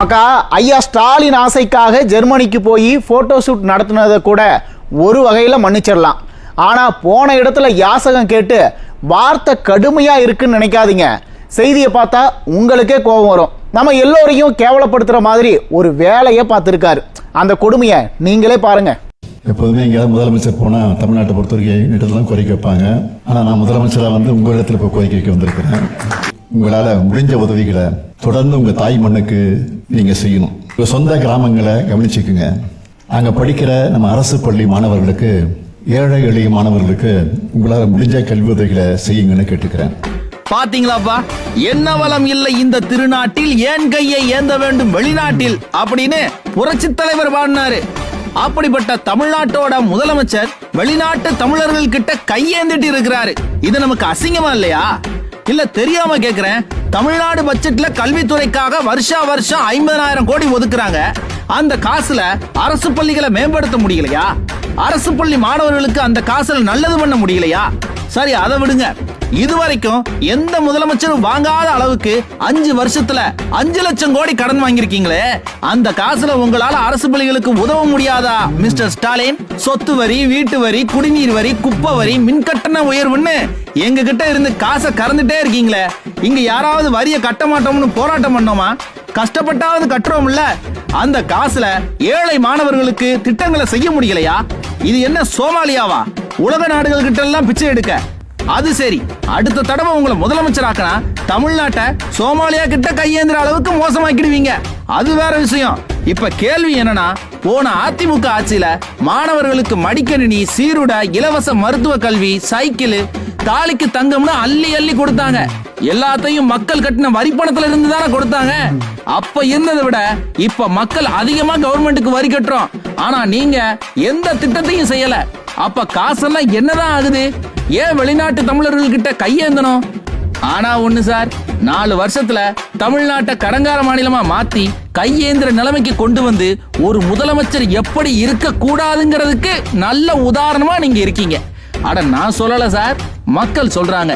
அக்கா ஐயா ஸ்டாலின் ஆசைக்காக ஜெர்மனிக்கு போய் போட்டோ ஷூட் நடத்தினதை கூட ஒரு வகையில் மன்னிச்சிடலாம். ஆனால் போன இடத்துல யாசகம் கேட்டு வார்த்தை கடுமையாக இருக்குன்னு நினைக்காதீங்க. செய்தியை பார்த்தா உங்களுக்கே கோபம் வரும். நம்ம எல்லோரையும் கேவலப்படுத்துகிற மாதிரி ஒரு வேலையை பார்த்துருக்காரு. அந்த கொடுமையை நீங்களே பாருங்க. எப்போதுமே எங்கேயாவது முதலமைச்சர் போனால் தமிழ்நாட்டை பொறுத்த வரைக்கும் இடத்துலாம் கோரிக்கை வைப்பாங்க. ஆனால் நான் முதலமைச்சராக வந்து உங்கள் இடத்துல இப்போ கோரிக்கை வைக்க வந்திருக்கிறேன். உங்களால் முடிஞ்ச உதவிகளை தொடர்ந்து உங்கள் தாய் மண்ணுக்கு நீங்கள் செய்யணும். உங்கள் சொந்த கிராமங்களை கவனிச்சுக்குங்க. அங்கே படிக்கிற நம்ம அரசு பள்ளி மாணவர்களுக்கு, ஏழை எளிய மாணவர்களுக்கு உங்களால் முடிஞ்ச கல்வி உதவிகளை செய்யுங்கன்னு கேட்டுக்கிறேன். பாத்தீங்களாப்பா, என்ன வளம் இல்லை இந்த திருநாட்டில், ஏன் கையை ஏந்த வேண்டும் வெளிநாட்டில் அப்படின்னு புரட்சி தலைவர் பாடினாரு. அப்படிப்பட்ட தமிழ்நாட்டோட முதலமைச்சர் வெளிநாட்டு தமிழர்கள் கிட்ட கையேந்திட்டு இருக்கிறாரு. இது நமக்கு அசிங்கமா இல்லையா? இல்ல தெரியாம கேக்குறேன். தமிழ்நாடு பட்ஜெட்ல கல்வித்துறைக்காக வருஷா வருஷம் 50,000 கோடி ஒதுக்குறாங்க. அந்த காசுல அரசு பள்ளிகளை மேம்படுத்த முடியலையா? அரசு பள்ளி மாணவர்களுக்கு அந்த காசுல நல்லது பண்ண முடியலையா? சரி, அதை விடுங்க. இதுவரைக்கும் எந்த முதலமைச்சரும் வாங்காத அளவுக்கு 5 வருஷத்துல 5 லட்சம் கோடி கடன் வாங்கியிருக்கீங்களே, அந்த காசுல உங்களால அரசு பள்ளிகளுக்கு உதவ முடியாதா மிஸ்டர் ஸ்டாலின்? சொத்து வரி, வீட்டு வரி, குடிநீர் வரி, குப்பை வரி, மின்கட்டண உயர்வுன்னு எங்க கிட்ட இருந்து காசை கறந்துட்டே இருக்கீங்களே. இங்க யாராவது வரிய கட்ட மாட்டோம்னு போராட்டம் பண்ணோமா? கஷ்டப்பட்டாவது கட்டுறோம்ல. அந்த காசுல ஏழை மாணவர்களுக்கு திட்டங்களை செய்ய முடியலையா? இது என்ன சோமாலியாவா? உலக நாடுகள் கிட்ட எல்லாம் பிச்சை எடுக்க. அது சரி, அடுத்த தடவை உங்களை முதலமைச்சர் ஆக்கினா தமிழ்நாட்டை சோமாலியா கிட்ட கையேந்திர அளவுக்கு மோசமாக்கிடுவீங்க. அது வேற விஷயம். இப்ப கேள்வி என்னன்னா, போன அதிமுக ஆட்சியில மாணவர்களுக்கு மடிக்கணினி, சீருடை, இலவச மருத்துவ கல்வி, சைக்கிள், தாலிக்கு தங்கம்னு அள்ளி அள்ளி கொடுத்தாங்க. எல்லாத்தையும் மக்கள் கட்டின வரி பணத்துல இருந்து தானே கொடுத்தாங்க. அப்ப இருந்ததை விட இப்ப மக்கள் அதிகமா கவர்மெண்ட்டுக்கு வரி கட்டுறோம். ஆனா நீங்க எந்த திட்டத்தையும் செய்யல. அப்ப காசெல்லாம் என்னதான் ஆகுது? ஏன் வெளிநாட்டு தமிழர்கள் கிட்ட கையேந்தணும்? ஆனா ஒண்ணு சார், 4 வருஷத்துல தமிழ்நாட்டை கடங்கார மாநிலமா மாத்தி கையேந்திர நிலைமைக்கு கொண்டு வந்து ஒரு முதலமைச்சர் எப்படி இருக்க கூடாதுங்கிறதுக்கு நல்ல உதாரணமா நீங்க இருக்கீங்க. அட நான் சொல்லல சார், மக்கள் சொல்றாங்க.